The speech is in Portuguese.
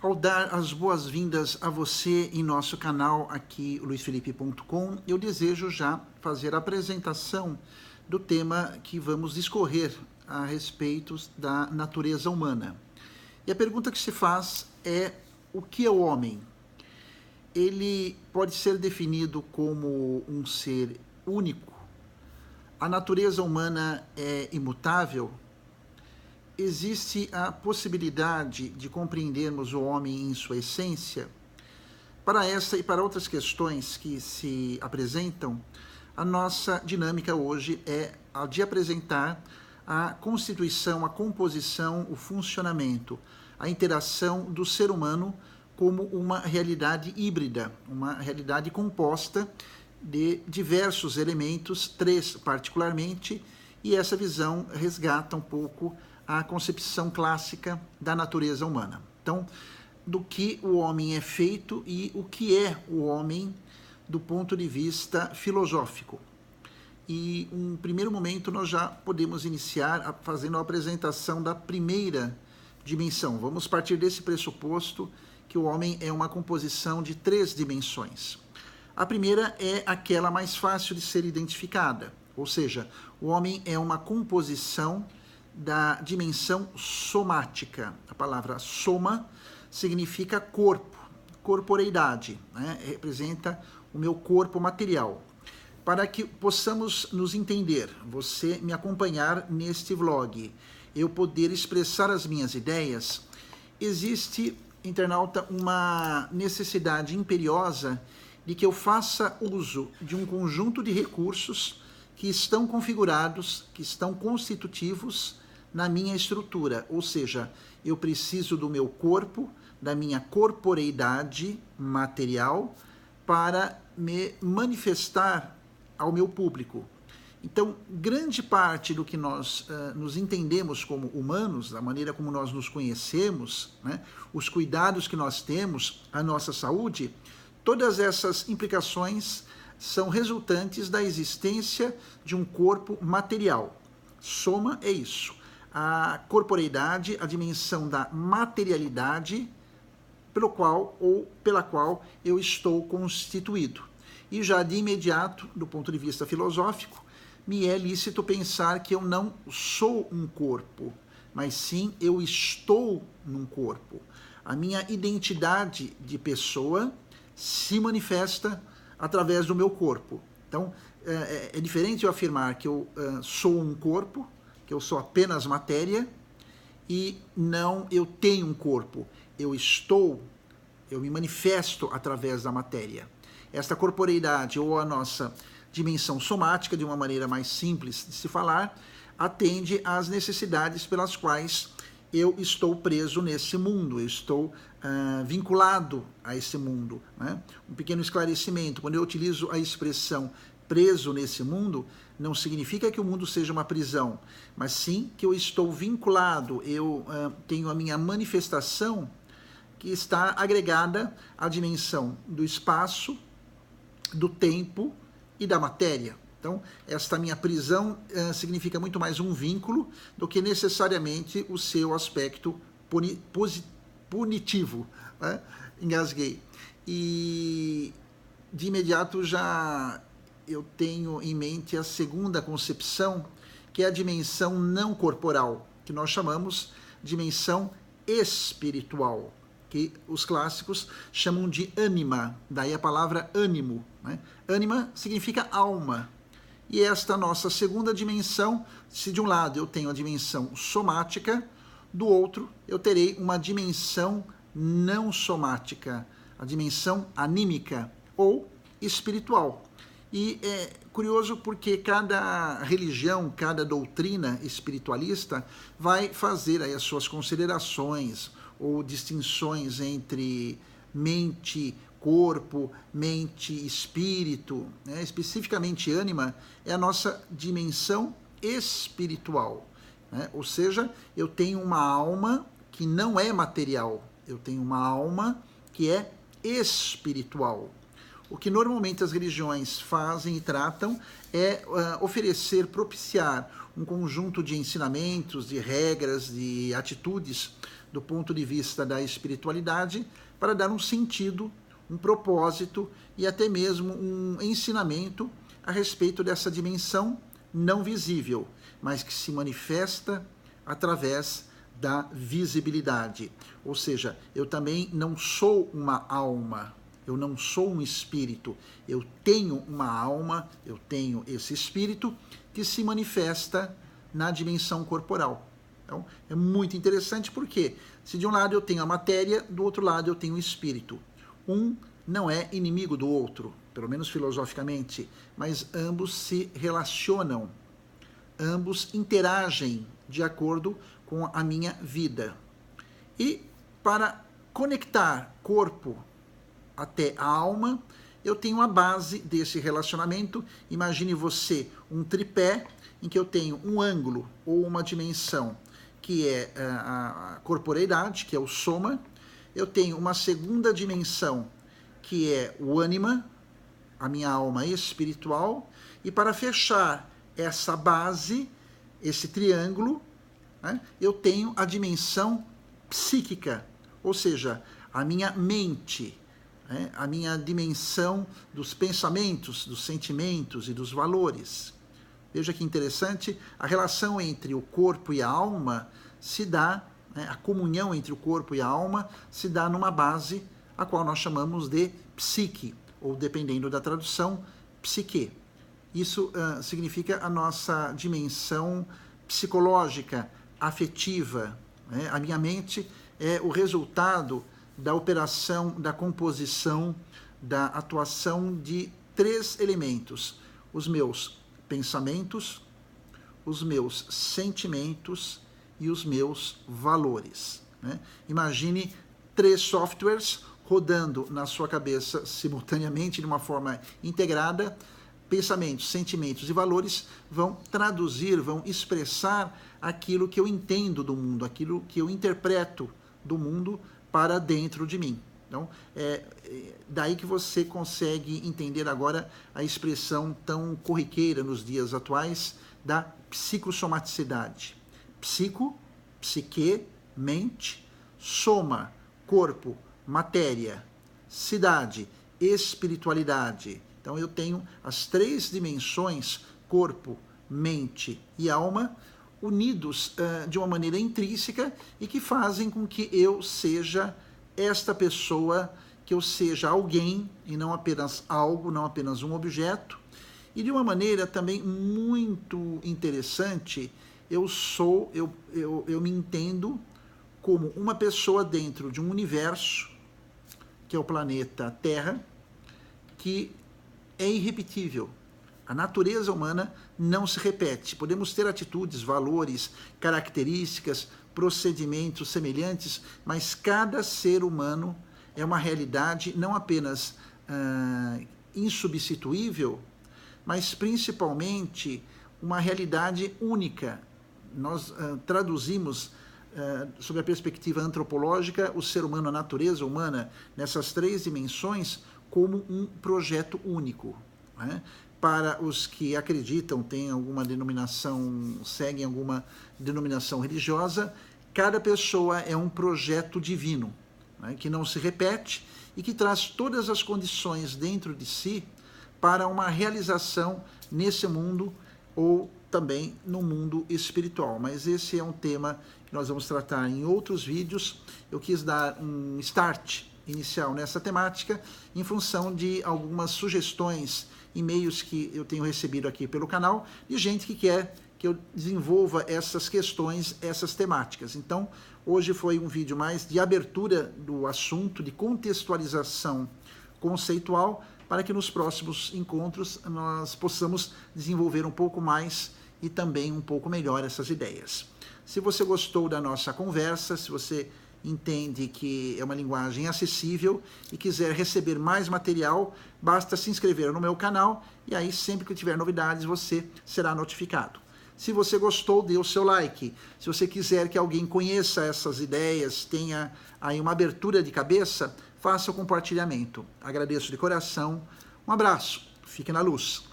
Ao dar as boas-vindas a você em nosso canal aqui, luisfelipe.com, eu desejo já fazer a apresentação do tema que vamos discorrer a respeito da natureza humana. E a pergunta que se faz é: o que é o homem? Ele pode ser definido como um ser único? A natureza humana é imutável? Existe a possibilidade de compreendermos o homem em sua essência? Para essa e para outras questões que se apresentam, a nossa dinâmica hoje é a de apresentar a constituição, a composição, o funcionamento, a interação do ser humano como uma realidade híbrida, uma realidade composta de diversos elementos, três particularmente, e essa visão resgata um pouco a concepção clássica da natureza humana. Então, do que o homem é feito e o que é o homem do ponto de vista filosófico. E, um primeiro momento, nós já podemos iniciar fazendo a apresentação da primeira dimensão. Vamos partir desse pressuposto que o homem é uma composição de três dimensões. A primeira é aquela mais fácil de ser identificada, ou seja, o homem é uma composição da dimensão somática. A palavra soma significa corpo, corporeidade, né? Representa o meu corpo material. Para que possamos nos entender, você me acompanhar neste vlog, eu poder expressar as minhas ideias, existe, internauta, uma necessidade imperiosa de que eu faça uso de um conjunto de recursos que estão configurados, que estão constitutivos na minha estrutura, ou seja, eu preciso do meu corpo, da minha corporeidade material para me manifestar ao meu público. Então, grande parte do que nós nos entendemos como humanos, da maneira como nós nos conhecemos, né, os cuidados que nós temos, a nossa saúde, todas essas implicações são resultantes da existência de um corpo material. Soma é isso. A corporeidade, a dimensão da materialidade pelo qual ou pela qual eu estou constituído. E já de imediato, do ponto de vista filosófico, me é lícito pensar que eu não sou um corpo, mas sim eu estou num corpo. A minha identidade de pessoa se manifesta através do meu corpo. Então, é diferente eu afirmar que eu sou um corpo, que eu sou apenas matéria, e não eu tenho um corpo. Eu me manifesto através da matéria. Esta corporeidade, ou a nossa dimensão somática, de uma maneira mais simples de se falar, atende às necessidades pelas quais eu estou preso nesse mundo, eu estou vinculado a esse mundo, né? Um pequeno esclarecimento: quando eu utilizo a expressão preso nesse mundo, não significa que o mundo seja uma prisão, mas sim que eu estou vinculado, eu tenho a minha manifestação que está agregada à dimensão do espaço, do tempo e da matéria. Então, esta minha prisão significa muito mais um vínculo do que necessariamente o seu aspecto punitivo, né? Engasguei. E de imediato já eu tenho em mente a segunda concepção, que é a dimensão não corporal, que nós chamamos dimensão espiritual, que os clássicos chamam de ânima, daí a palavra ânimo, né? Ânima significa alma. E esta nossa segunda dimensão, se de um lado eu tenho a dimensão somática, do outro eu terei uma dimensão não somática, a dimensão anímica ou espiritual. E é curioso porque cada religião, cada doutrina espiritualista vai fazer aí as suas considerações ou distinções entre mente, corpo, mente, espírito, né? Especificamente ânima é a nossa dimensão espiritual, né? Ou seja, eu tenho uma alma que não é material, eu tenho uma alma que é espiritual. O que normalmente as religiões fazem e tratam é oferecer, propiciar um conjunto de ensinamentos, de regras, de atitudes do ponto de vista da espiritualidade, para dar um sentido, um propósito e até mesmo um ensinamento a respeito dessa dimensão não visível, mas que se manifesta através da visibilidade. Ou seja, eu também não sou uma alma, eu não sou um espírito, eu tenho uma alma, eu tenho esse espírito que se manifesta na dimensão corporal. Então, é muito interessante porque se de um lado eu tenho a matéria, do outro lado eu tenho o espírito. Um não é inimigo do outro, pelo menos filosoficamente, mas ambos se relacionam, ambos interagem de acordo com a minha vida. E para conectar corpo até a alma, eu tenho a base desse relacionamento. Imagine você um tripé em que eu tenho um ângulo ou uma dimensão que é a corporeidade, que é o soma. Eu tenho uma segunda dimensão que é o ânima, a minha alma espiritual. E para fechar essa base, esse triângulo, né, eu tenho a dimensão psíquica, ou seja, a minha mente, né, a minha dimensão dos pensamentos, dos sentimentos e dos valores. Veja que interessante, a relação entre o corpo e a alma se dá, né, a comunhão entre o corpo e a alma se dá numa base a qual nós chamamos de psique, ou dependendo da tradução, psique. Isso significa a nossa dimensão psicológica, afetiva, né? A minha mente é o resultado da operação, da composição, da atuação de 3 elementos: os meus pensamentos, os meus sentimentos e os meus valores, né? Imagine 3 softwares rodando na sua cabeça simultaneamente, de uma forma integrada. Pensamentos, sentimentos e valores vão traduzir, vão expressar aquilo que eu entendo do mundo, aquilo que eu interpreto do mundo para dentro de mim. Então, é daí que você consegue entender agora a expressão tão corriqueira nos dias atuais da psicossomaticidade. Psico, psique, mente, soma, corpo, matéria, cidade, espiritualidade. Então eu tenho as 3 dimensões, corpo, mente e alma, unidos de uma maneira intrínseca e que fazem com que eu seja esta pessoa, que eu seja alguém e não apenas algo, não apenas um objeto. E de uma maneira também muito interessante, eu me entendo como uma pessoa dentro de um universo, que é o planeta Terra, que é irrepetível. A natureza humana não se repete. Podemos ter atitudes, valores, características, procedimentos semelhantes, mas cada ser humano é uma realidade não apenas insubstituível, mas principalmente uma realidade única. Nós traduzimos, sob a perspectiva antropológica, o ser humano, a natureza humana, nessas 3 dimensões, como um projeto único, né? Para os que acreditam, têm alguma denominação, seguem alguma denominação religiosa, cada pessoa é um projeto divino, né? Que não se repete e que traz todas as condições dentro de si para uma realização nesse mundo ou também no mundo espiritual. Mas esse é um tema que nós vamos tratar em outros vídeos. Eu quis dar um start inicial nessa temática em função de algumas sugestões, e-mails que eu tenho recebido aqui pelo canal, de gente que quer que eu desenvolva essas questões, essas temáticas. Então, hoje foi um vídeo mais de abertura do assunto, de contextualização conceitual, para que nos próximos encontros nós possamos desenvolver um pouco mais e também um pouco melhor essas ideias. Se você gostou da nossa conversa, se você entende que é uma linguagem acessível e quiser receber mais material, basta se inscrever no meu canal e aí sempre que eu tiver novidades você será notificado. Se você gostou, dê o seu like. Se você quiser que alguém conheça essas ideias, tenha aí uma abertura de cabeça, faça o compartilhamento. Agradeço de coração. Um abraço. Fique na luz.